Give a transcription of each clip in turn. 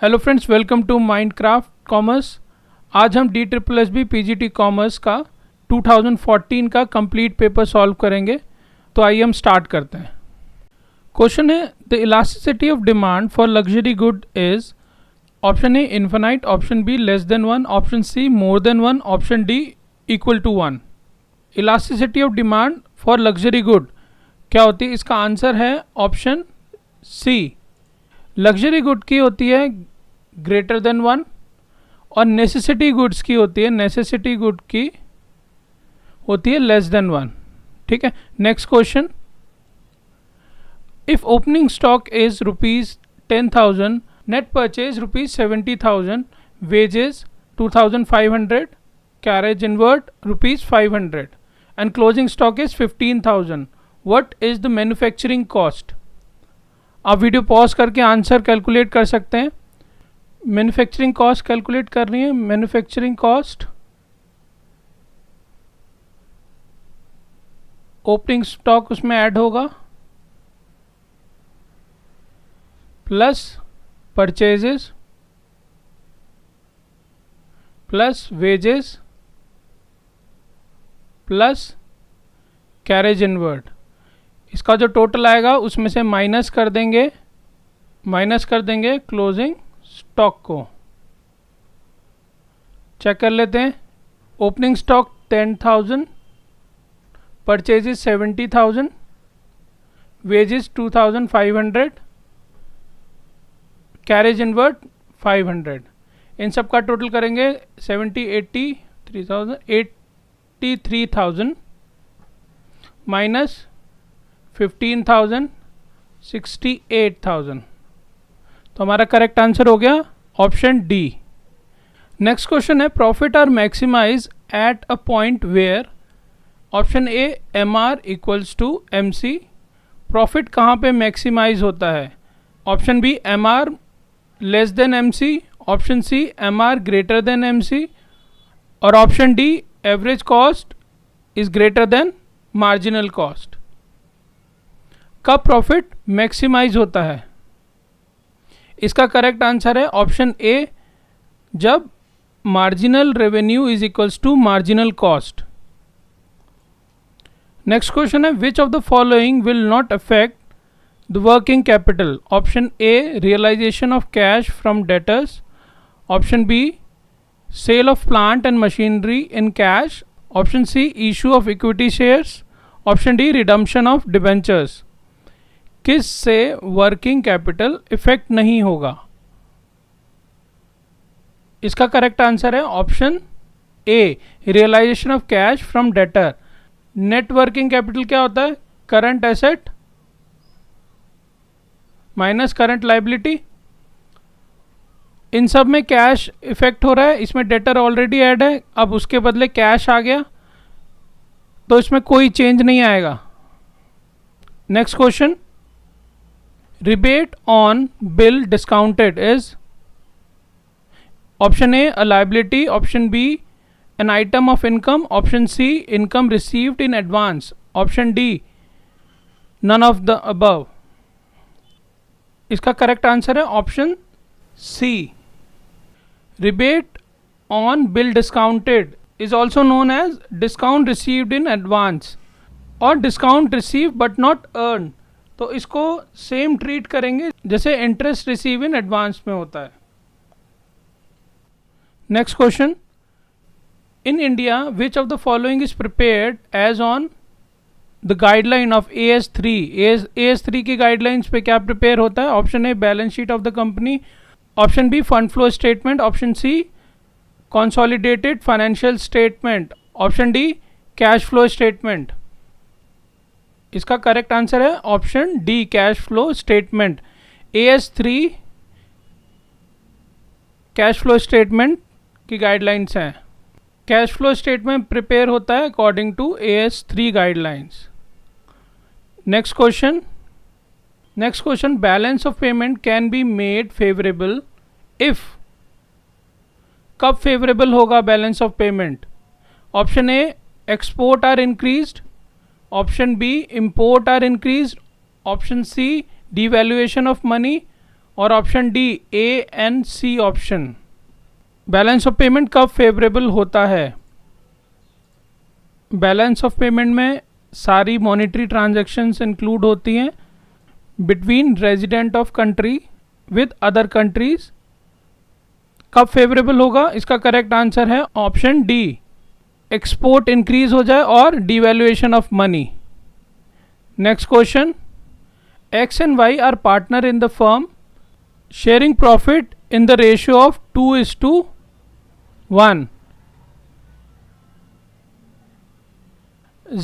Hello friends, welcome to Mindcraft commerce. आज हम DSSB PGT commerce का 2014 का कंप्लीट पेपर सॉल्व करेंगे। तो आइए हम स्टार्ट करते हैं। क्वेश्चन है, the elasticity of demand for luxury good is option A infinite, option B less than 1, option C more than 1, option D equal to 1। Elasticity of demand for luxury good क्या होती है? इसका answer है option सी। Luxury good की होती है greater than 1 और necessity goods की होती है लेस देन 1। ठीक है, next question, if opening stock is ₹10,000, net purchase ₹70,000, wages 2,500, carriage inward ₹500 and closing stock is 15,000, what is the manufacturing cost? आप वीडियो पॉज करके आंसर कैलकुलेट कर सकते हैं। मैन्युफैक्चरिंग कॉस्ट कैलकुलेट करनी है। मैन्युफैक्चरिंग कॉस्ट ओपनिंग स्टॉक उसमें add होगा plus purchases plus wages plus carriage inward. इसका जो टोटल आएगा उसमें से माइनस कर देंगे क्लोजिंग स्टॉक को। चेक कर लेते हैं। Opening stock 10,000, purchases 70,000, wages 2,500, carriage inward 500। इन सब का टोटल करेंगे 83,000 माइनस 15,000, 68,000। तो हमारा करेक्ट आंसर हो गया ऑप्शन डी। नेक्स्ट क्वेश्चन है, profit are maximize at a point where option A MR equals to MC। Profit कहाँ पे मैक्सिमाइज होता है? Option B MR less than MC, option C MR greater than MC और option D average cost is greater than marginal cost. कब profit maximize होता है? इसका correct answer है ऑप्शन ए, जब marginal revenue is equals to marginal cost. Next question है, which of the following will not affect the working capital? Option A realisation of cash from debtors, option B sale of plant and machinery in cash, option C issue of equity shares, option D redemption of debentures. किस से working capital effect नहीं होगा? इसका correct answer है option A, realisation of cash from debtor. Net working capital क्या होता है? Current asset minus current liability. इन सब में कैश इफेक्ट हो रहा है, इसमें डेटर ऑलरेडी ऐड है, अब उसके बदले कैश आ गया तो इसमें कोई चेंज नहीं आएगा। Next question, rebate on bill discounted is option A a liability, option B an item of income, option C income received in advance, option D none of the above। इसका correct answer है option C. rebate on bill discounted is also known as discount received in advance और discount received but not earned। तो इसको same treat करेंगे जैसे interest receive in advance में होता है। Next question, in India which of the following is prepared as on the guideline of AS3। AS3 की guidelines पे क्या प्रिपेयर होता है? Option A balance sheet of the company, option B fund flow statement, option C consolidated financial statement, option D cash flow statement. इसका correct answer है option D, cash flow statement. AS3 cash flow statement की guidelines हैं। Cash flow statement prepare होता है according to AS3 guidelines. Next question, balance of payment can be made favourable if. कब favourable होगा balance of payment? Option A export are increased, option B import are increased, option C devaluation of money, और option D A and C option. Balance of payment कब favourable होता है? Balance of payment में सारी monetary transactions include होती हैं between resident of country with other countries. कब favourable होगा? इसका करेक्ट आंसर है ऑप्शन डी, एक्सपोर्ट इंक्रीज हो जाए और devaluation of money. Next question, X and Y are partner in the firm sharing profit in the ratio of 2:1.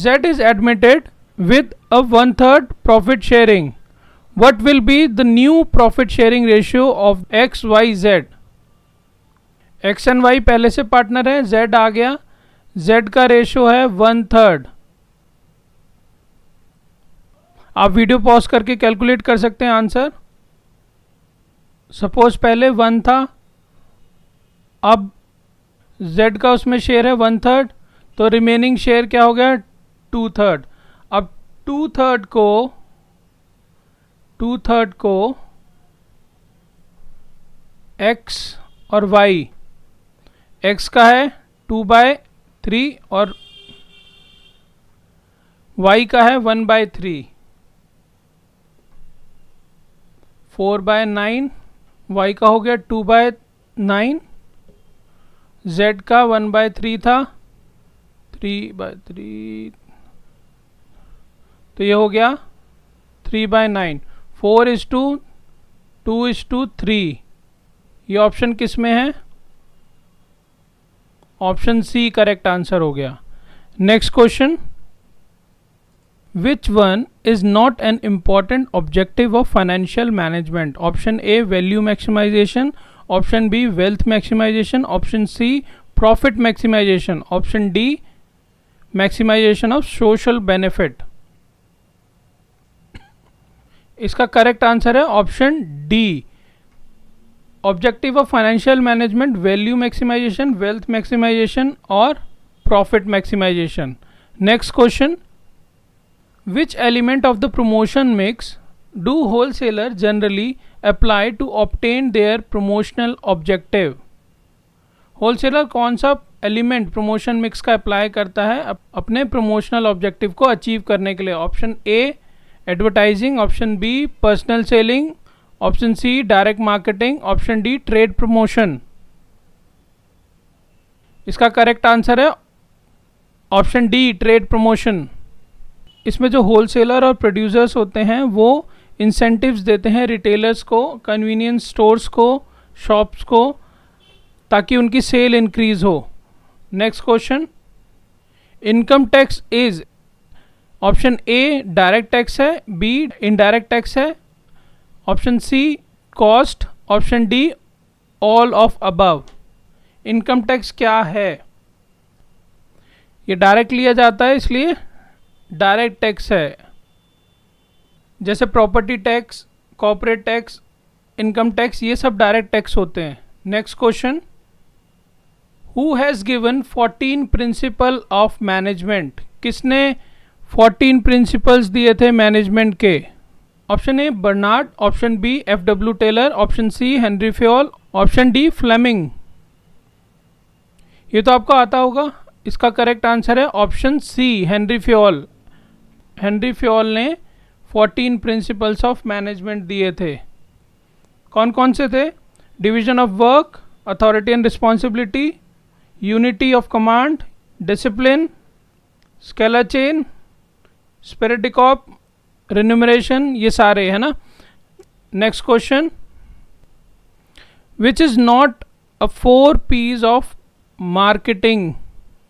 Z is admitted with a 1/3 profit sharing. What will be the new profit sharing ratio of X, Y, Z? X and Y पहले से partner है, Z आ गया, Z का ratio है 1/3। आप video pause करके calculate कर सकते हैं आंसर। सपोज पहले 1 था, अब Z का उसमें शेयर है 1/3, तो रिमेनिंग शेयर क्या हो गया? 2/3। अब 2/3 को X और Y, X का है 2/3 और Y का है 1/3, 4/9, Y का हो गया 2/9, Z का 1/3 था, 3/3, तो ये हो गया 3/9। 4:2:3, ये ऑप्शन किस में है? ऑप्शन सी करेक्ट आंसर हो गया। Next question, Which one is not an important objective of financial management? Option A value maximization, option B wealth maximization, option C profit maximization, option D maximization of social benefit. इसका correct answer है option D, objective of financial management, value maximisation, wealth maximisation और profit maximisation. Next question, Which element of the promotion mix do wholesaler generally apply to obtain their promotional objective? Wholesaler कौन सा element promotion mix का apply करता है अपने promotional objective को achieve करने के लिए? Option A advertising, option B personal selling, option C direct marketing, option D trade promotion. इसका करेक्ट आंसर है ऑप्शन डी ट्रेड प्रमोशन। इसमें जो होलसेलर और प्रोड्यूसर्स होते हैं वो इंसेंटिव्स देते हैं रिटेलर्स को, कन्वीनियंस स्टोर्स को, शॉप्स को, ताकि उनकी सेल इंक्रीज हो। Next question, income tax is, option A direct tax है, बी इनडायरेक्ट टैक्स है, option C cost, option D all of above. Income tax क्या है? ये डायरेक्ट लिया जाता है इसलिए डायरेक्ट टैक्स है, जैसे property tax, corporate tax, income tax, ये सब डायरेक्ट टैक्स होते हैं। Next question, who has given 14 principle of management? किसने 14 प्रिंसिपल्स दिए थे मैनेजमेंट के? Option A Bernard, option B F.W. Taylor, option C Henri Fayol, option D Fleming. ये तो आपको आता होगा। इसका करेक्ट आंसर है option C Henri Fayol. Henri Fayol ने 14 प्रिंसिपल्स ऑफ मैनेजमेंट दिए थे। कौन कौन से थे? Division of work, authority and responsibility, unity of command, discipline, scalar chain, spirit of remuneration, ये सारे है ना। Next question, which is not a 4 P's of marketing?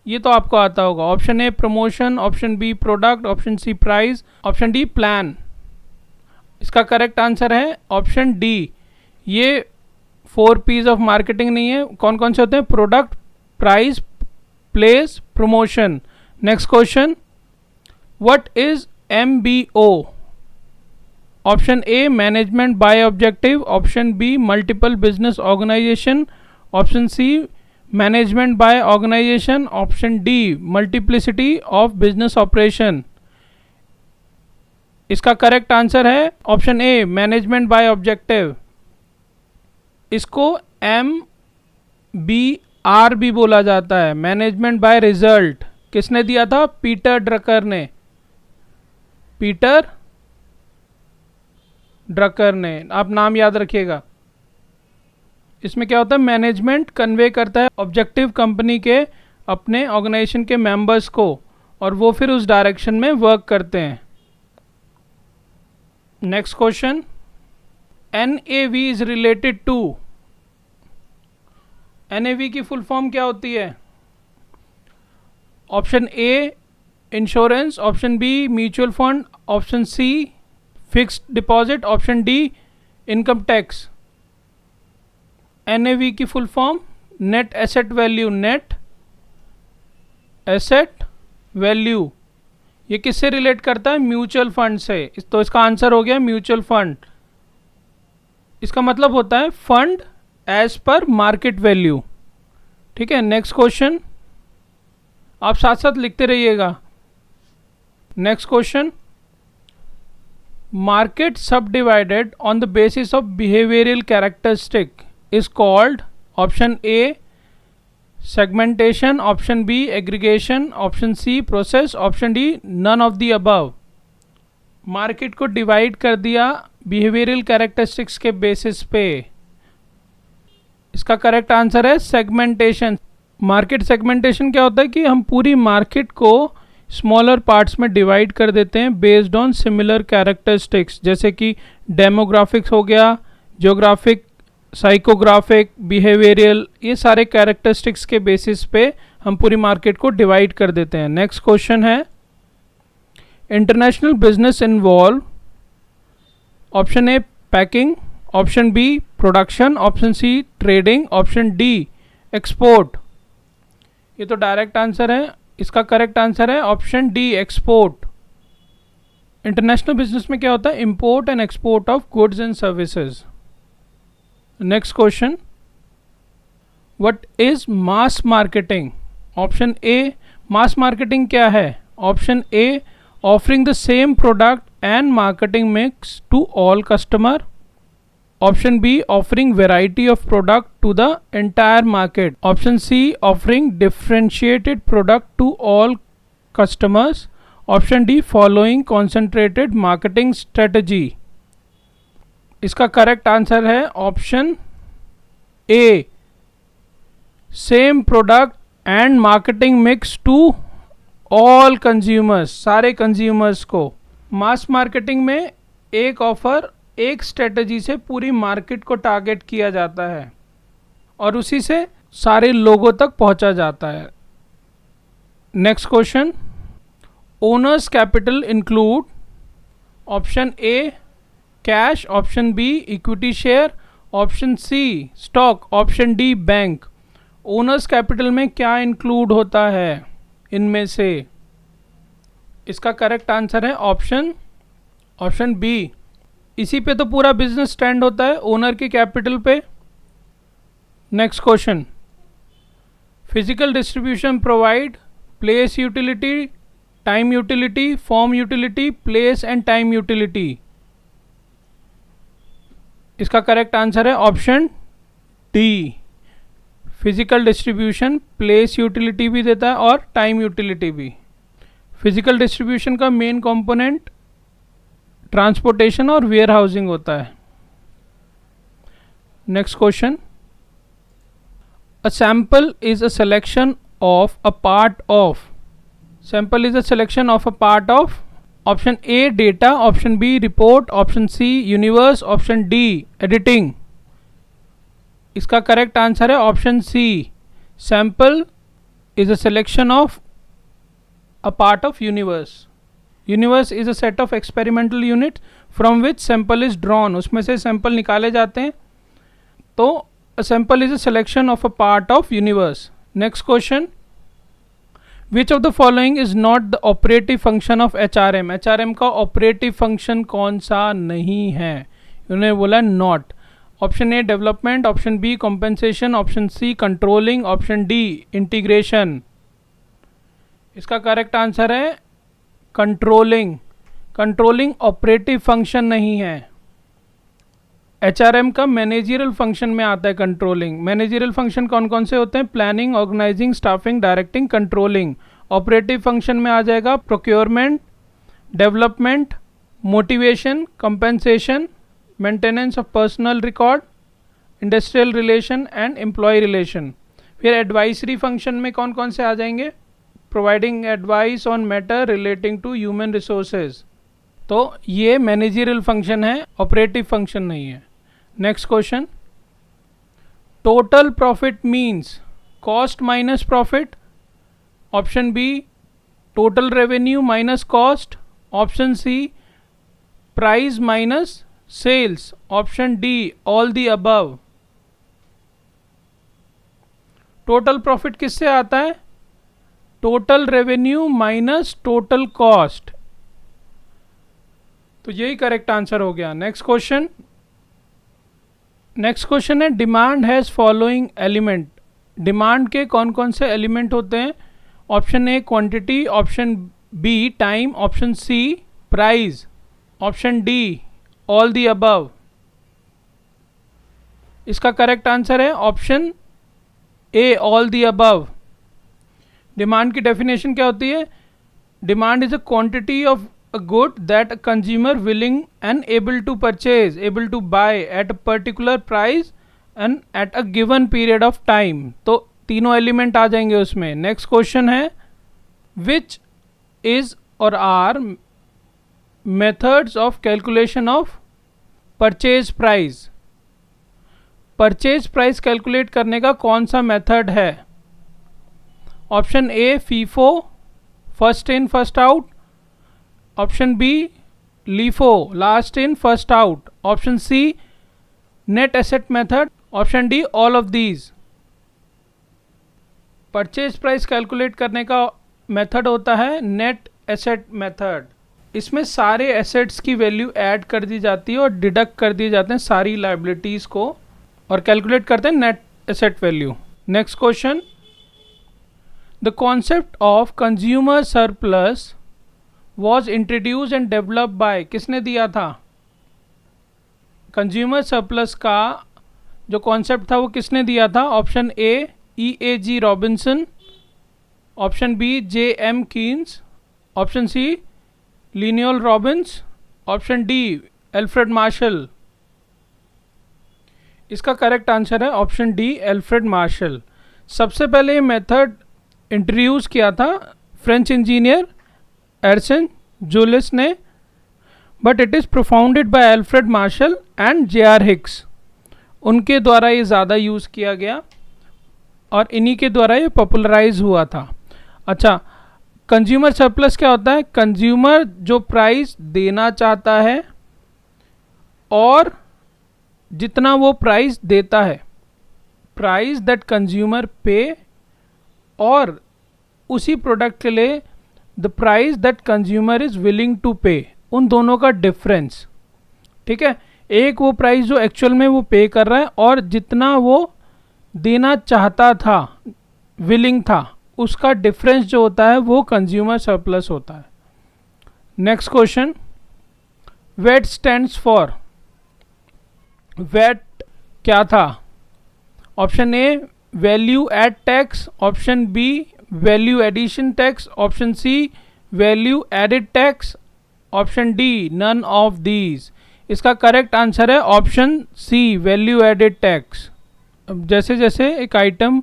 ये तो आपको आता होगा। Option A promotion, option B product, option C price, option D plan. इसका करेक्ट आंसर है ऑप्शन डी। ये 4 P's ऑफ मार्केटिंग नहीं है। कौन कौन से होते हैं? Product, price, place, promotion. Next question, what is MBO? Option A management by objective, option B multiple business organisation, option C management by organisation, option D multiplicity of business operation. इसका correct answer है option A management by objective. इसको MBR भी बोला जाता है, management by result. किसने दिया था? पीटर ड्रकर ने। पीटर ड्रकर ने, आप नाम याद रखिएगा। इसमें क्या होता है? मैनेजमेंट कन्वे करता है ऑब्जेक्टिव कंपनी के अपने ऑर्गेनाइजेशन के मेंबर्स को, और वो फिर उस डायरेक्शन में वर्क करते हैं। Next question, NAV is related to. NAV की फुल फॉर्म क्या होती है? Option A insurance, option B mutual fund, option C fixed deposit, option D income tax. NAV की full form net asset value. Net asset value. ये किससे relate करता है? Mutual fund से। तो इसका आंसर हो गया म्यूचुअल फंड। इसका मतलब होता है fund as per market value. ठीक है, नेक्स्ट क्वेश्चन, आप साथ साथ लिखते रहिएगा। Next question, market subdivided on the basis of behavioural characteristic is called. Option A segmentation, option B aggregation, option C process, option D none of the above. Market को divide कर दिया behavioural characteristics के basis पे। इसका correct answer है segmentation. Market segmentation क्या होता है कि हम पूरी मार्केट को स्मॉलर पार्ट्स में डिवाइड कर देते हैं बेस्ड ऑन सिमिलर कैरेक्टरिस्टिक्स, जैसे कि डेमोग्राफिक्स हो गया, ज्योग्राफिक, साइकोग्राफिक, बिहेवियरल, ये सारे कैरेक्टरिस्टिक्स के बेसिस पे हम पूरी मार्केट को डिवाइड कर देते हैं। नेक्स्ट क्वेश्चन है, international business involve. Option A packing, option B production, option C trading, option D export. ये तो डायरेक्ट आंसर है। इसका करेक्ट आंसर है option D export. International business में क्या होता है? Import and export of goods and services. Next question, what is mass marketing? Option A mass marketing क्या है? Option A offering the same product and marketing mix to all customer, option B offering variety of product to the entire market, option C offering differentiated product to all customers, option D following concentrated marketing strategy. इसका correct answer है option A same product and marketing mix to all consumers, सारे consumers को। Mass marketing में एक offer एक strategy से पूरी market को टारगेट किया जाता है और उसी से सारे लोगों तक पहुंचा जाता है। Next question, owner's capital include. Option A cash, option B equity share, option C stock, option D bank. Owner's capital में क्या इंक्लूड होता है इनमें से? इसका करेक्ट आंसर है ऑप्शन बी। इसी पे तो पूरा बिजनेस स्टैंड होता है, ओनर के कैपिटल पे। Next question, physical distribution provide place utility, time utility, form utility, place and time utility. इसका करेक्ट आंसर है option D. Physical distribution place utility भी देता है और टाइम यूटिलिटी भी। फिजिकल डिस्ट्रीब्यूशन का मेन कंपोनेंट ट्रांसपोर्टेशन और वेयर हाउसिंग होता है। Next question, a sample is a selection of a part of. Sample is a selection of a part of. Option A data, option B report, option C universe, option D editing. इसका correct answer है option C. Sample is a selection of a part of universe. Universe is a set of experimental unit from which sample is drawn. उसमें से sample निकाले जाते हैं, तो a sample is a selection of a part of universe. Next question, which of the following is not the operative function of HRM। HRM का operative function कौन सा नहीं है? उन्होंने बोला not. Option A development, option B compensation, option C controlling, option D integration. इसका correct answer है controlling. Controlling operative function नहीं है। HRM का मैनेजरियल फंक्शन में आता है कंट्रोलिंग। मैनेजरियल फंक्शन कौन कौन से होते हैं? Planning, organising, staffing, directing, controlling. Operative function में आ जाएगा procurement, development, motivation, compensation, maintenance of personal record, industrial relation and employ relation. फिर एडवाइसरी फंक्शन में कौन कौन से आ जाएंगे? Providing advice on matter relating to human resources. तो ये मैनेजरियल फंक्शन है, ऑपरेटिव फंक्शन नहीं है। Next question, total profit means cost minus profit. Option B total revenue minus cost. Option C price minus sales. Option D all the above. Total profit किससे आता है? Total revenue minus total cost. तो यही correct answer हो गया। Next question है demand has following element. Demand के कौन कौन से एलिमेंट होते हैं? Option A quantity, option B time, option C price, option D all the above. इसका करेक्ट आंसर है option A all the above. Demand की डेफिनेशन क्या होती है? Demand is a quantity of a good that a consumer willing and able to purchase, able to buy at a particular price and at a given period of time। तो तीनों element आ जाएंगे उसमें। Next question है which is और are methods of calculation of purchase price. Purchase price calculate करने का कौन सा मेथड है? Option A FIFO, first in first out. Option B LIFO, last in first out. Option C net asset method. Option D all of these. Purchase price calculate करने का method होता है net asset method. इसमें सारे assets की value add कर दी जाती है और डिडक्ट कर दिए जाते हैं सारी लाइबिलिटीज को और कैलकुलेट करते हैं net asset value. Next question, the concept of consumer surplus was introduce and develop by. किसने दिया था? कंज्यूमर सरप्लस का जो कॉन्सेप्ट था वो किसने दिया था? Option A E.A.G. Robinson, option B J.M. Keynes, option C Lionel Robbins, option D Alfred Marshall. इसका करेक्ट आंसर है ऑप्शन डी एल्फ्रेड मार्शल। सबसे पहले ये मेथड इंट्रोड्यूस किया था फ्रेंच इंजीनियर एर्सन जूलिस ने, but it is profounded by Alfred Marshall and J.R. Hicks. उनके द्वारा ये ज़्यादा यूज़ किया गया और इन्हीं के द्वारा ये पॉपुलराइज हुआ था। अच्छा, कंज्यूमर सरप्लस क्या होता है? कंज्यूमर जो प्राइस देना चाहता है और जितना वो प्राइस देता है, प्राइस दैट कंज्यूमर पे, और उसी प्रोडक्ट के लिए the price that consumer is willing to pay, उन दोनों का डिफरेंस। ठीक है, एक वो प्राइस जो एक्चुअल में वो पे कर रहा है और जितना वो देना चाहता था, विलिंग था, उसका डिफरेंस जो होता है वो कंज्यूमर सरप्लस होता है। Next question, VAT stands for. VAT क्या था? Option A value add tax, option B value addition tax, option C value added tax, option D none of these. इसका करेक्ट आंसर है option C value added tax. जैसे जैसे एक item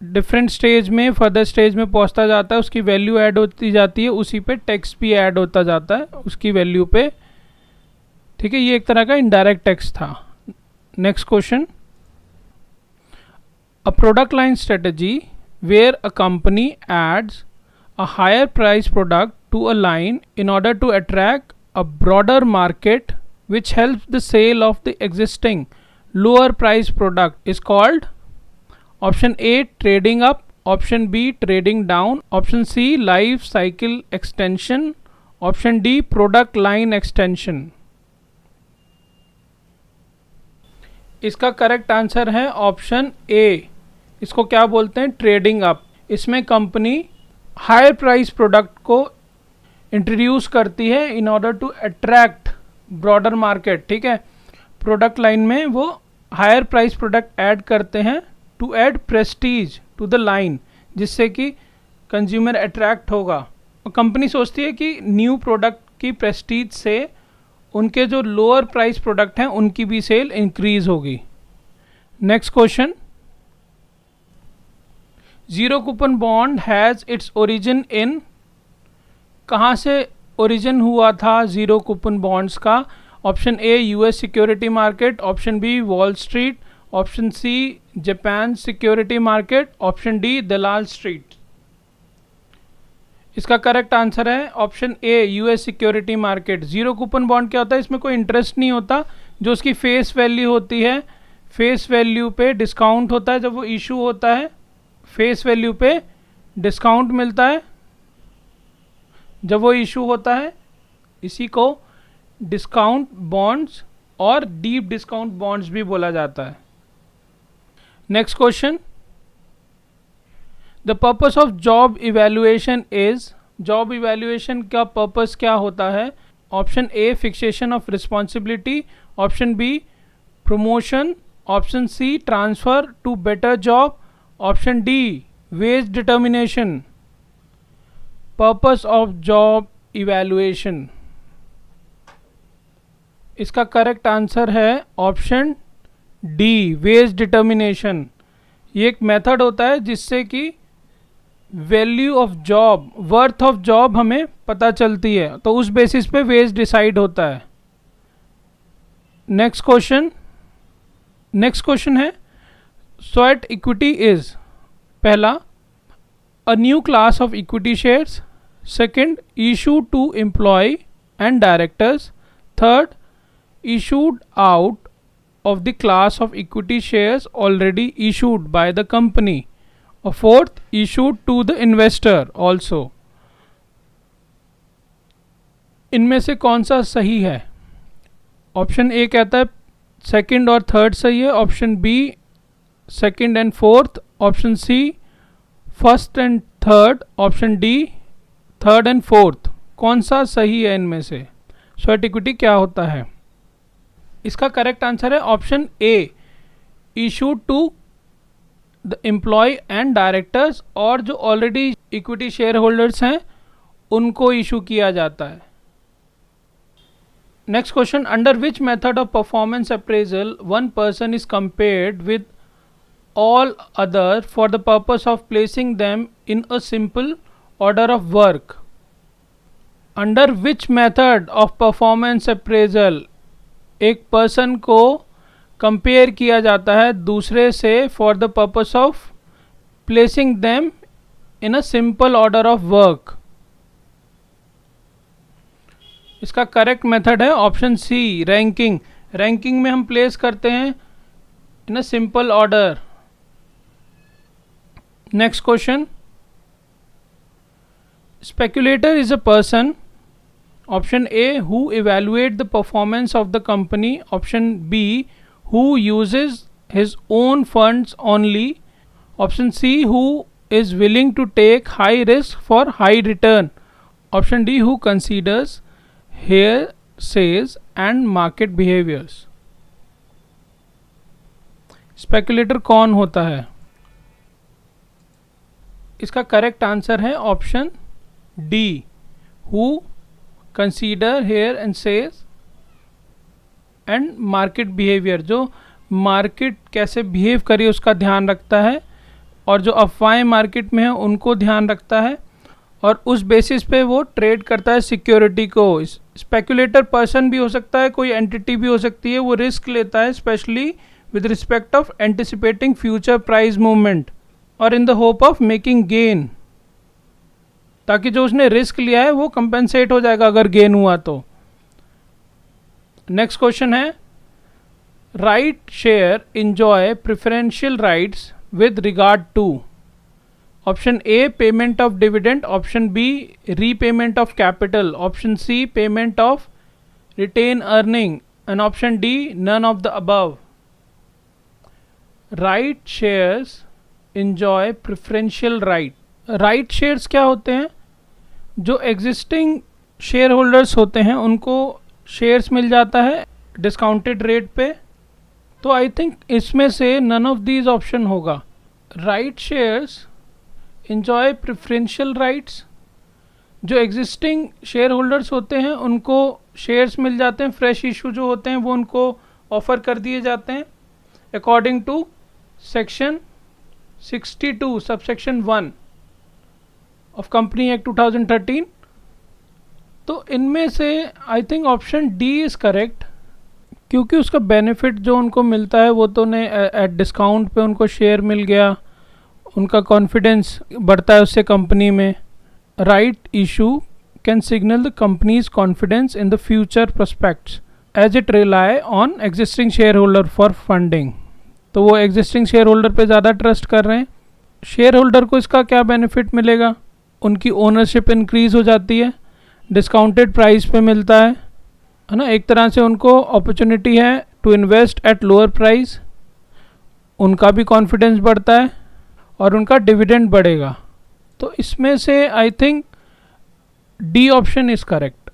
different stage में, further stage में पहुंचता जाता है, उसकी वैल्यू ऐड होती जाती है, उसी पे टैक्स भी ऐड होता जाता है उसकी वैल्यू पे। ठीक है, ये एक तरह का इनडायरेक्ट टैक्स था। Next question, a product line strategy where a company adds a higher price product to a line in order to attract a broader market which helps the sale of the existing lower price product is called? Option A trading up, option B trading down, option C life cycle extension, option D product line extension। इसका correct answer है option A. इसको क्या बोलते हैं? Trading up. इसमें company higher price product को introduce करती है in order to attract broader market. ठीक है, प्रोडक्ट लाइन में वो हायर प्राइस प्रोडक्ट ऐड करते हैं to add prestige to the line, जिससे कि कंज्यूमर अट्रैक्ट होगा। और कंपनी सोचती है कि न्यू प्रोडक्ट की प्रेस्टीज से उनके जो लोअर प्राइस प्रोडक्ट हैं उनकी भी सेल इंक्रीज होगी। Next question, zero coupon bond has its origin in, कहाँ से ओरिजिन हुआ था जीरो कूपन बॉन्ड्स का? Option A US security market, option B Wall Street, option C Japan security market, option D Dalal Street. इसका correct answer है option A US security market. Zero coupon bond क्या होता है? इसमें कोई इंटरेस्ट नहीं होता, जो उसकी फेस वैल्यू होती है, फेस वैल्यू पे डिस्काउंट होता है। जब वो इशू होता है फेस वैल्यू पे डिस्काउंट मिलता है, जब वो इशू होता है, इसी को डिस्काउंट बॉन्ड्स और डीप डिस्काउंट बॉन्ड्स भी बोला जाता है। Next question, the purpose of job evaluation is, job evaluation का पर्पस क्या होता है? Option A fixation of responsibility, option B promotion, option C transfer to better job, option D wage determination. Purpose of job evaluation, इसका correct answer है option D wage determination. ये एक method होता है जिससे कि value of job, worth of job हमें पता चलती है, तो उस बेसिस पे वेज डिसाइड होता है। नेक्स्ट क्वेश्चन है स्वेट इक्विटी इज, पहला a new class of equity shares, second issue to employ and directors, third issued out of the class of equity shares already issued by the company, or fourth issued to the investor also। इनमें से कौन सा सही है? Option ए कहता है second और third सही है, option B second and fourth, option C first and third, option D third and fourth. कौन सा सही है इनमें से? स्वेट इक्विटी क्या होता है? इसका करेक्ट आंसर है option A issued to the employ and directors, और जो ऑलरेडी इक्विटी शेयर होल्डर्स हैं उनको इशू किया जाता है। Next question, under which method of performance appraisal one person is compared with all other for the purpose of placing them in a simple order of work? Under which method of performance appraisal एक person को compare किया जाता है दूसरे से for the purpose of placing them in a simple order of work? इसका correct method है option सी ranking. Ranking में हम प्लेस करते हैं in a simple order. Next question, speculator is a person, option A who evaluate the performance of the company, option B who uses his own funds only, option C who is willing to take high risk for high return, option D who considers hearsays and market behaviors। Speculator कौन होता है? इसका correct answer है option D who consider hear and says and market behavior, जो market कैसे behave करी उसका ध्यान रखता है, और जो अफवाहें मार्केट में हैं उनको ध्यान रखता है, और उस बेसिस पे वो ट्रेड करता है सिक्योरिटी को। स्पेक्यूलेटर पर्सन भी हो सकता है, कोई एंटिटी भी हो सकती है, वो रिस्क लेता है specially with respect of anticipating future price movement और in the hope of making gain, ताकि जो उसने रिस्क लिया है वो कंपेंसेट हो जाएगा अगर गेन हुआ तो। नेक्स्ट क्वेश्चन है right share enjoy preferential rights with regard to, option A payment of dividend, option B repayment of capital, option C payment of retain earning and option D none of the above. Right shares enjoy preferential right. Right shares क्या होते हैं? जो existing share holders होते हैं उनको shares मिल जाता है discounted rate पे, तो आई थिंक इसमें से नन ऑफ दीज ऑप्शन होगा. Right shares enjoy preferential rights. जो एग्जिस्टिंग शेयर होल्डर्स होते हैं उनको शेयर्स मिल जाते हैं, फ्रेश इशू जो होते हैं वो उनको ऑफ़र कर दिए जाते हैं according to section 62 subsection 1 of company act 2013. तो इनमें से I think option D is correct, क्योंकि उसका बेनिफिट जो उनको मिलता है वो तो ने एट डिस्काउंट पे उनको शेयर मिल गया, उनका कॉन्फिडेंस बढ़ता है उससे कंपनी में. Right issue can signal the company's confidence in the future prospects as it rely on existing share holder for funding. तो वो एग्जिस्टिंग शेयर होल्डर पे ज़्यादा ट्रस्ट कर रहे हैं. शेयर होल्डर को इसका क्या बेनिफिट मिलेगा, उनकी ओनरशिप इंक्रीज़ हो जाती है, डिस्काउंटेड प्राइस पे मिलता है ना. एक तरह से उनको अपॉर्चुनिटी है to invest at lower price, उनका भी कॉन्फिडेंस बढ़ता है और उनका डिविडेंड बढ़ेगा. तो इसमें से I think D option is correct.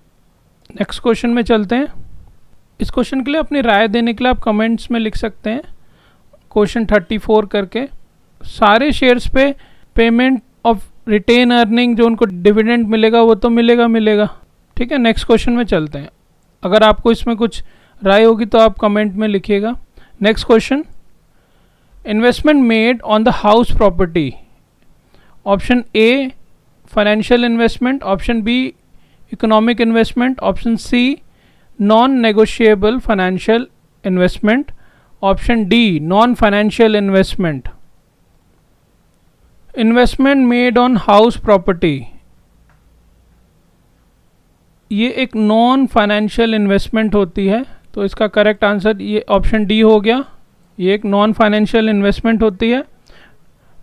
Next question में चलते हैं. इस क्वेश्चन के लिए अपनी राय देने के लिए आप कमेंट्स में लिख सकते हैं क्वेश्चन 34 करके. सारे शेयर्स पे पेमेंट ऑफ रिटेन अर्निंग जो उनको डिविडेंड मिलेगा वो तो मिलेगा. ठीक है, नेक्स्ट क्वेश्चन में चलते हैं. अगर आपको इसमें कुछ राय होगी तो आप कमेंट में लिखिएगा. Next question, investment made on the house property. Option A financial investment, option B economic investment, option C non negotiable financial investment, option D non financial investment. Investment made on house property, ये एक non financial investment होती है, तो इसका correct answer ये option D हो गया. ये एक नॉन फाइनेंशियल इन्वेस्टमेंट होती है.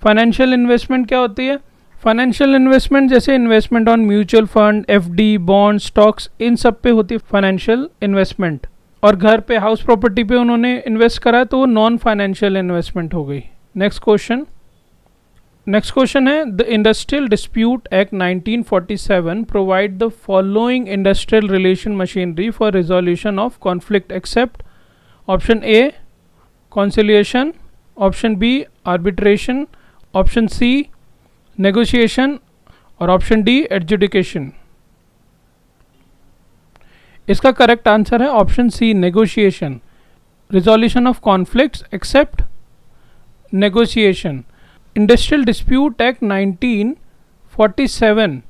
फाइनेंशियल इन्वेस्टमेंट क्या होती है? फाइनेंशियल इन्वेस्टमेंट जैसे investment on mutual fund, FD, bond, stocks, इन सब पे होती है फाइनेंशियल इन्वेस्टमेंट. और घर पे, हाउस प्रॉपर्टी पे उन्होंने इन्वेस्ट करा तो वो नॉन फाइनेंशियल इन्वेस्टमेंट हो गई. नेक्स्ट क्वेश्चन है, the industrial dispute act 1947 provide the following industrial relation machinery for resolution of conflict except. Option A conciliation, option B arbitration, option C negotiation और option D adjudication. इसका correct answer है option C negotiation. resolution of conflicts except negotiation. Industrial Dispute Act 1947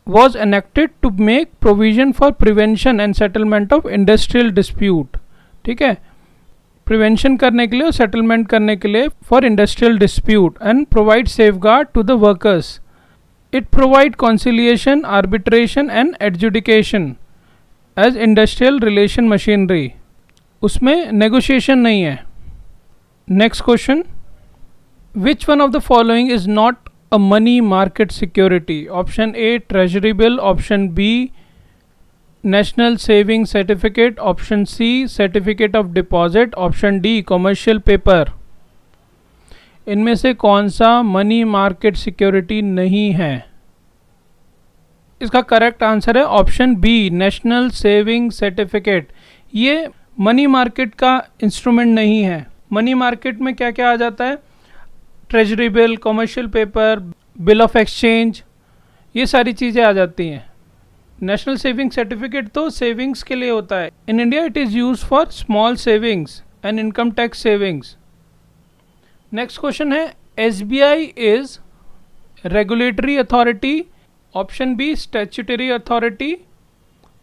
was enacted to make provision for prevention and settlement of industrial dispute. ठीक है, prevention करने के लिए और settlement करने के लिए for industrial dispute and provide safeguard to the workers. It provide conciliation, arbitration and adjudication as industrial relation machinery. उसमें नेगोशिएशन नहीं है. Next question, which one of the following is not a money market security. Option A treasury bill, option B national saving certificate, option C certificate of deposit, option D commercial paper. इनमें से कौन सा money market security नहीं है? इसका correct answer है option B national saving certificate. ये money market का इंस्ट्रूमेंट नहीं है. मनी मार्केट में क्या क्या आ जाता है? Treasury bill, commercial paper, bill of exchange, ये सारी चीज़ें आ जाती हैं. नेशनल सेविंग सर्टिफिकेट तो सेविंग्स के लिए होता है. In India it is use for small savings and income tax savings. Next question है, SBI is regulatory authority, option B statutory authority,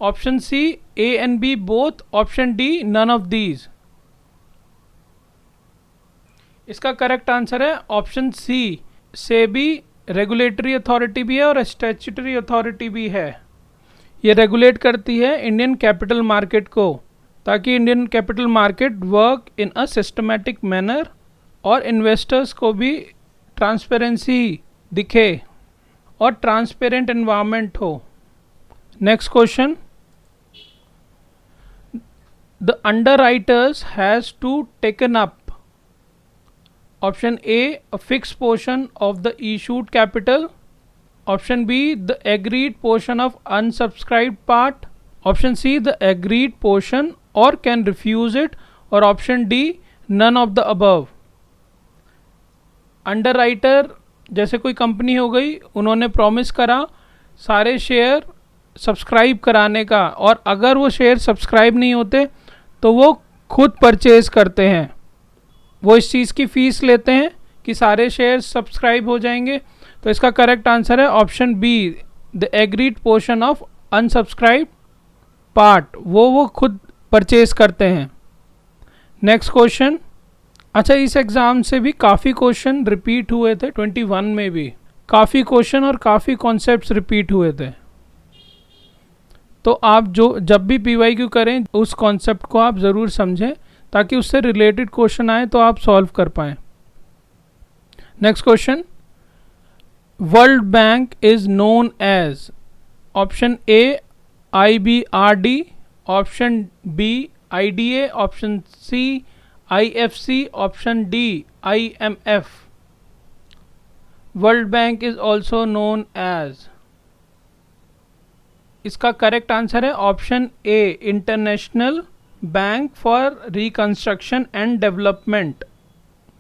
option C A and B both, option D none of these. इसका correct answer है option C. SEBI regulatory authority भी है और statutory authority भी है. ये regulate करती है इंडियन कैपिटल मार्केट को, ताकि Indian capital market work in a systematic manner और इन्वेस्टर्स को भी ट्रांसपेरेंसी दिखे और ट्रांसपेरेंट एनवायरनमेंट हो. Next question, the underwriters has to taken up. Option A a fix portion of the issued capital, option B the agreed portion of unsubscribed part, option C the agreed portion or can refuse it, or option D, none of the above. Underwriter जैसे कोई company हो गई, उन्होंने promise करा सारे share subscribe कराने का, और अगर वो शेयर सब्सक्राइब नहीं होते तो वो खुद परचेज करते हैं, वो इस चीज़ की फ़ीस लेते हैं कि सारे शेयर सब्सक्राइब हो जाएंगे। तो इसका करेक्ट आंसर है option B, the agreed portion of unsubscribe part, वो खुद परचेज करते हैं। Next question. अच्छा, इस एग्ज़ाम से भी काफ़ी क्वेश्चन रिपीट हुए थे, 21 में भी काफ़ी क्वेश्चन और काफ़ी कॉन्सेप्ट्स रिपीट हुए थे। तो आप जब भी PYQ करें उस कॉन्सेप्ट को आप ज़रूर समझें ताकि उससे रिलेटेड क्वेश्चन आए तो आप सॉल्व कर पाएँ। Next question, World Bank is known as, option A IBRD, option B IDA, option C IFC, option D IMF. World Bank is also known as, इसका करेक्ट आंसर है option A, international bank for reconstruction and development.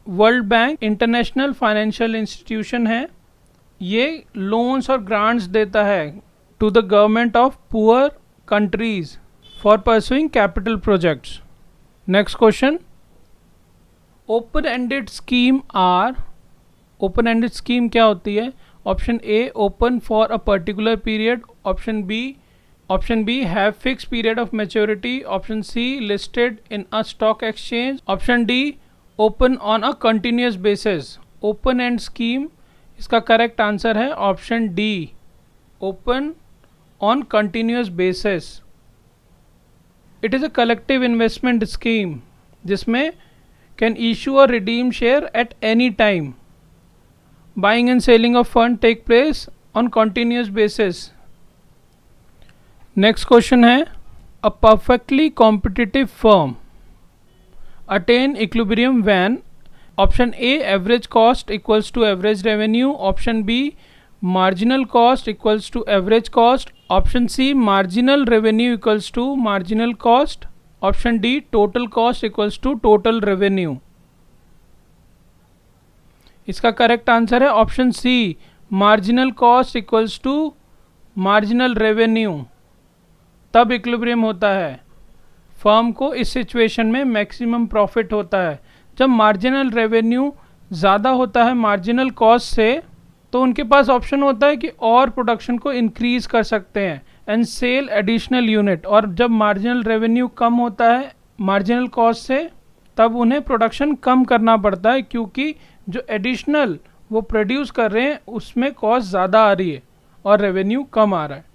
World Bank international financial institution है, ये loans और grants देता है to the government of poor countries for pursuing capital projects. Next question, open ended scheme are, open ended scheme क्या होती है? Option A, open for a particular period, option B have fix period of maturity, option C listed in a stock exchange, option D open on a continuous basis. Open end scheme, इसका correct answer है option D, open on continuous basis. It is a collective investment scheme जिसमें can issue और redeem share at any time. Buying and selling of fund take place on continuous basis. Next question है, अ perfectly competitive firm attain equilibrium when, option A average cost equals to average revenue, option B marginal cost equals to average cost, option C marginal revenue equals to marginal cost, option D total cost equals to total revenue. इसका correct answer है option C, marginal cost equals to marginal revenue. तब equilibrium होता है, firm को इस situation में maximum profit होता है। जब मार्जिनल रेवेन्यू ज़्यादा होता है मार्जिनल कॉस्ट से, तो उनके पास ऑप्शन होता है कि और प्रोडक्शन को इंक्रीज़ कर सकते हैं एंड सेल एडिशनल यूनिट। और जब मार्जिनल रेवेन्यू कम होता है मार्जिनल कॉस्ट से, तब उन्हें प्रोडक्शन कम करना पड़ता है क्योंकि जो एडिशनल वो प्रोड्यूस कर रहे हैं उसमें कॉस्ट ज़्यादा आ रही है और रेवेन्यू कम आ रहा है।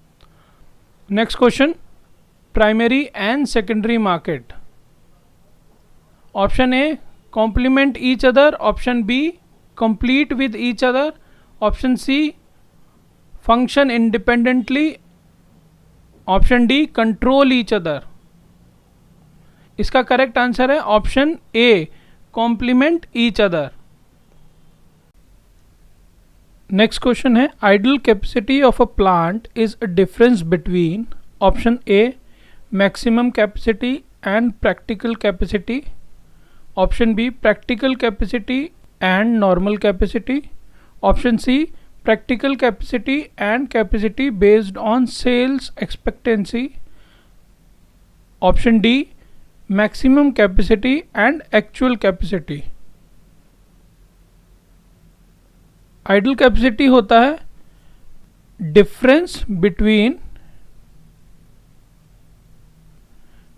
Next question, primary and secondary market. Option A complement each other, option B complete with each other, option C function independently, option D control each other. इसका करेक्ट आंसर है option A, complement each other. Next question है, idle capacity of a plant is a difference between, option A maximum capacity and practical capacity, option B practical capacity and normal capacity, option C practical capacity and capacity based on sales expectancy, option D maximum capacity and actual capacity। Idle capacity होता है difference between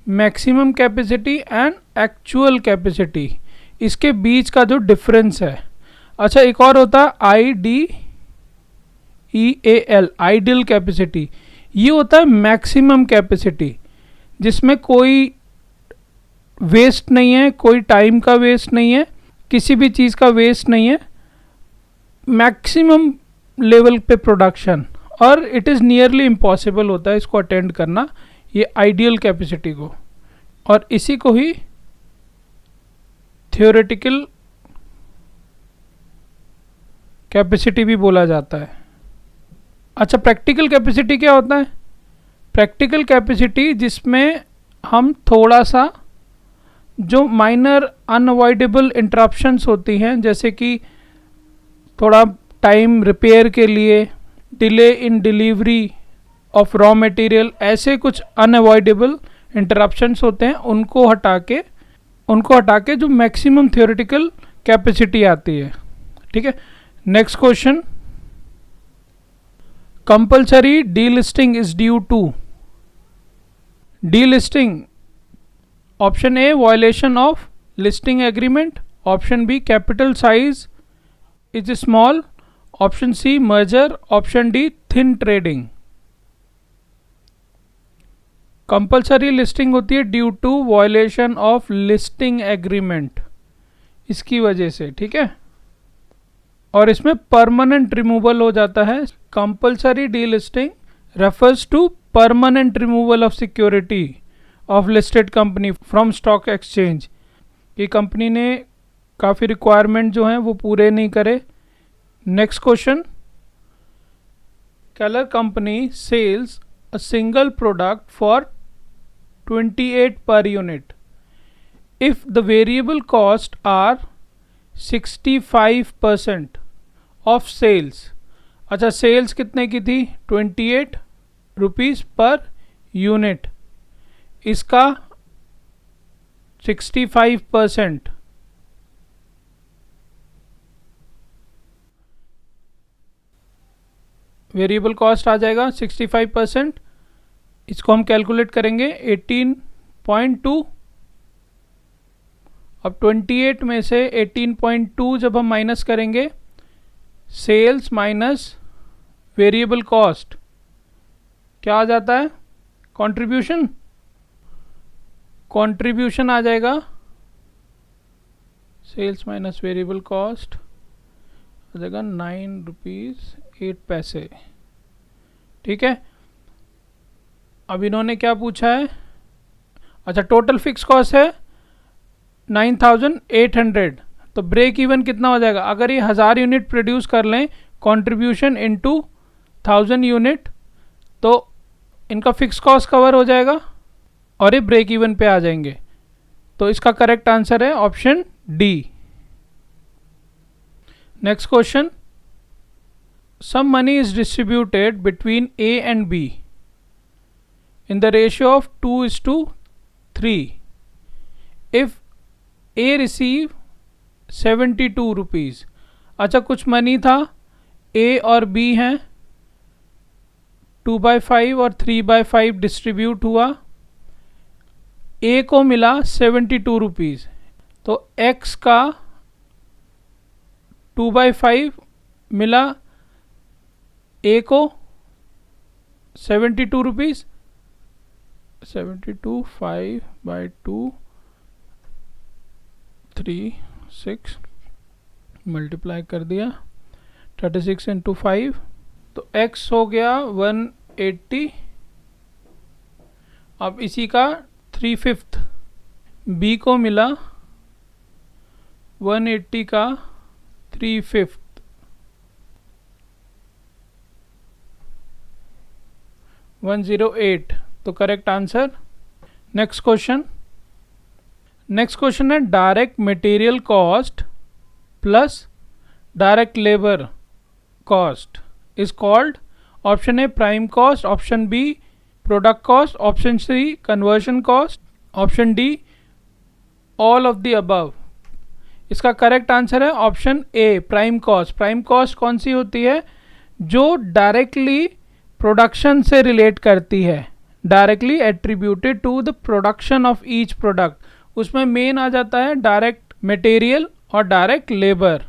maximum capacity and actual capacity, इसके बीच का जो difference है। अच्छा, एक और होता है IDEAL, आइडियल कैपेसिटी। ये होता है मैक्सिमम कैपेसिटी जिसमें कोई वेस्ट नहीं है, कोई टाइम का वेस्ट नहीं है, किसी भी चीज़ का वेस्ट नहीं है, मैक्सिमम लेवल पे प्रोडक्शन, और इट इज़ नियरली इम्पॉसिबल होता है इसको अटेंड करना, ये आइडियल कैपेसिटी को, और इसी को ही थियोरेटिकल कैपेसिटी भी बोला जाता है। अच्छा, प्रैक्टिकल कैपेसिटी क्या होता है? प्रैक्टिकल कैपेसिटी जिसमें हम थोड़ा सा जो माइनर अनअवॉइडेबल इंटरप्शंस होती हैं, जैसे कि थोड़ा टाइम रिपेयर के लिए, delay in delivery of raw material, ऐसे कुछ अनअवॉइडेबल इंटरप्शंस होते हैं, उनको हटा के जो मैक्सिमम थ्योरेटिकल कैपेसिटी आती है। ठीक है, next question, compulsory delisting is due to. Delisting, option A violation of listing agreement, option B capital size is small, option C merger, option D thin trading. Compulsory listing होती है due to violation of listing agreement, इसकी वजह से। ठीक है, और इसमें permanent removal हो जाता है। Compulsory delisting refers to permanent removal of security of listed company from stock exchange. ये कंपनी ने काफ़ी रिक्वायरमेंट जो हैं वो पूरे नहीं करे। Next question, Keller company sells a single product for 28 per unit if the variable cost are 65% of sales। अच्छा, सेल्स कितने की थी? 28 रुपीज़ पर यूनिट, इसका 65% वेरिएबल कॉस्ट आ जाएगा 65%। इसको हम कैलकुलेट करेंगे 18.2। अब 28 में से 18.2 जब हम माइनस करेंगे, सेल्स माइनस वेरिएबल कॉस्ट, क्या आ जाता है? कंट्रीब्यूशन आ जाएगा। सेल्स माइनस वेरिएबल कॉस्ट आ जाएगा 9 रुपीज़ 8 पैसे। ठीक है, अब इन्होंने क्या पूछा है? अच्छा, टोटल फिक्स कॉस्ट है 9800, तो ब्रेक इवन कितना हो जाएगा? अगर ये 1000 यूनिट प्रोड्यूस कर लें, कंट्रीब्यूशन इनटू 1000 यूनिट, तो इनका फिक्स कॉस्ट कवर हो जाएगा और ये ब्रेक इवन पे आ जाएंगे। तो इसका करेक्ट आंसर है option D. Next question, some money is distributed between A and B in the ratio of 2:3 if A receive 72 rupees. अच्छा, कुछ मनी था, A और B हैं, 2/5 और 3/5 डिस्ट्रीब्यूट हुआ, A को मिला 72 रुपीज़, तो X का 2/5 मिला A को 72 रुपीज़, 72 5/2 3 6 मल्टीप्लाई कर दिया, 36 इंटू 5, तो x हो गया 180। अब इसी का 3/5 b को मिला 180 का 3/5, 108, तो करेक्ट आंसर। नेक्स्ट क्वेश्चन है direct material cost plus direct labour cost is called, option A prime cost, option B product cost, option C conversion cost, option D all of the above. इसका correct answer है option A prime cost. Prime cost कौन सी होती है? जो directly production से relate करती है, directly attributed to the production of each product. उसमें मेन आ जाता है डायरेक्ट मटेरियल और direct labour.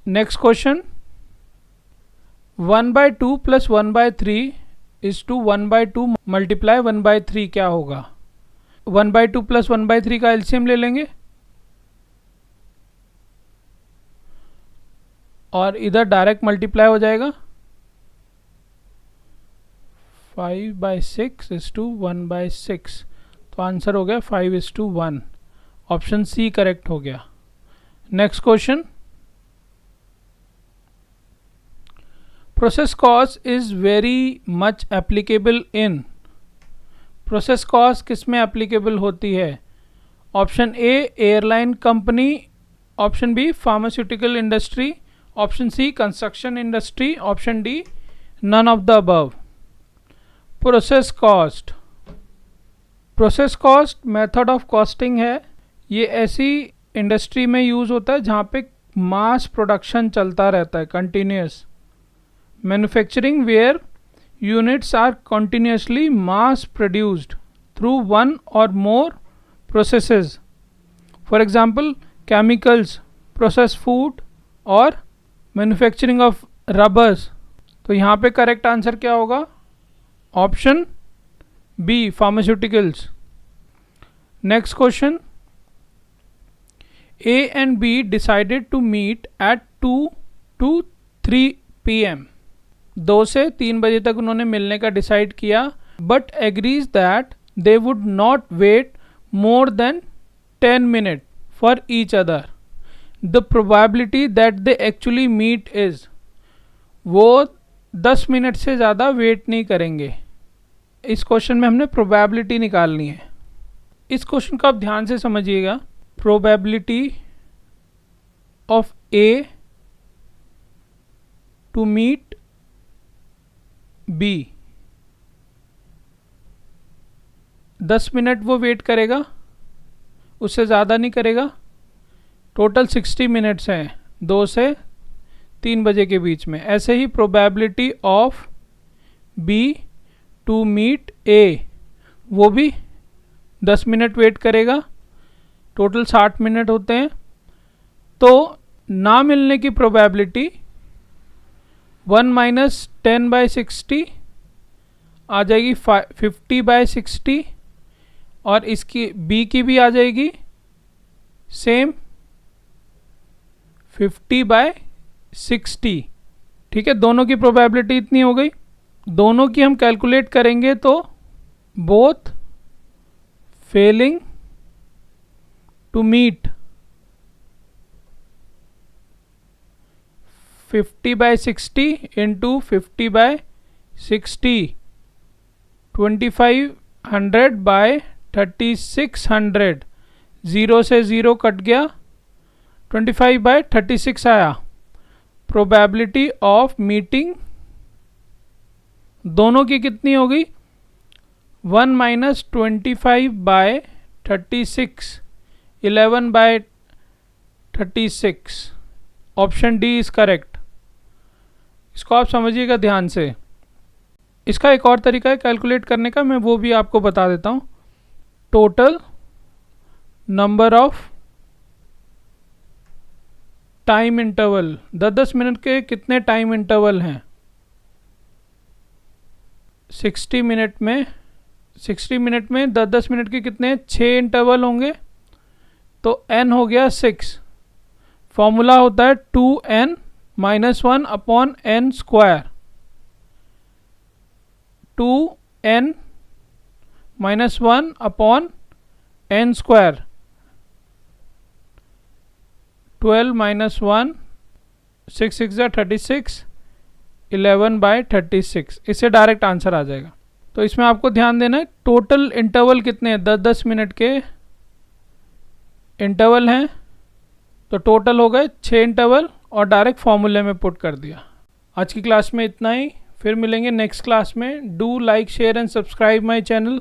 Next question, 1/2 plus 1/3 is to 1/2 multiply 1/3 क्या होगा? 1/2 प्लस 1/3 का एलसीएम ले लेंगे और इधर डायरेक्ट मल्टीप्लाई हो जाएगा, 5/6 इज टू 1/6, तो आंसर हो गया 5:1। ऑप्शन सी करेक्ट हो गया। Next question, process cost is very much applicable in process cost किस में एप्लीकेबल होती है? Option A airline company, option B pharmaceutical industry, option C construction industry, option D none of the above. Process cost, process cost method of costing है। ये ऐसी industry में use होता है जहाँ पे मास प्रोडक्शन चलता रहता है, continuous manufacturing where units are continuously mass produced through one or more processes. For example, chemicals, processed food और manufacturing of rubbers. तो यहाँ पे करेक्ट आंसर क्या होगा? Option B pharmaceuticals. Next question, A and B decided to meet at 2 to 3 PM. 2 से 3 बजे तक उन्होंने मिलने का डिसाइड किया, but agrees that they would not wait more than 10 minute for each other. The probability that they actually meet is, वो 10 minute से ज़्यादा वेट नहीं करेंगे। इस क्वेश्चन में हमने प्रोबेबिलिटी निकालनी है। इस क्वेश्चन को आप ध्यान से समझिएगा। Probability of A to meet B, 10 minute वो वेट करेगा, उससे ज़्यादा नहीं करेगा। टोटल 60 मिनट्स हैं 2 से 3 बजे के बीच में। ऐसे ही probability of B to meet A, वो भी 10 मिनट वेट करेगा, टोटल 60 मिनट होते हैं। तो ना मिलने की प्रोबेबिलिटी 1 माइनस 10/60 आ जाएगी 50/60, और इसकी बी की भी आ जाएगी सेम 50/60। ठीक है, दोनों की प्रोबेबिलिटी इतनी हो गई। दोनों की हम कैलकुलेट करेंगे तो both failing to meet 50/60 into 50/60 2500/3600, 0 से 0 कट गया, 25/36 आया। प्रोबेबिलिटी ऑफ मीटिंग दोनों की कितनी हो गई? 1 minus 25/36, 11/36। Option D is correct. इसको आप समझिएगा ध्यान से। इसका एक और तरीका है कैलकुलेट करने का, मैं वो भी आपको बता देता हूँ। Total number of time interval, 10-10 minute के कितने टाइम इंटरवल हैं? 60 मिनट में 10-10 मिनट के कितने 6 इंटरवल होंगे, तो n हो गया 6। फॉर्मूला होता है 2n - 1 upon n square. 2n - 1 upon n square, 12 - 1, 6 6 36, 11/36। इससे डायरेक्ट आंसर आ जाएगा। तो इसमें आपको ध्यान देना है टोटल इंटरवल कितने हैं, 10-10 मिनट के इंटरवल हैं, तो टोटल हो गए 6 इंटरवल, और डायरेक्ट फॉर्मूले में पुट कर दिया। आज की क्लास में इतना ही, फिर मिलेंगे नेक्स्ट क्लास में। Do like share and subscribe my channel.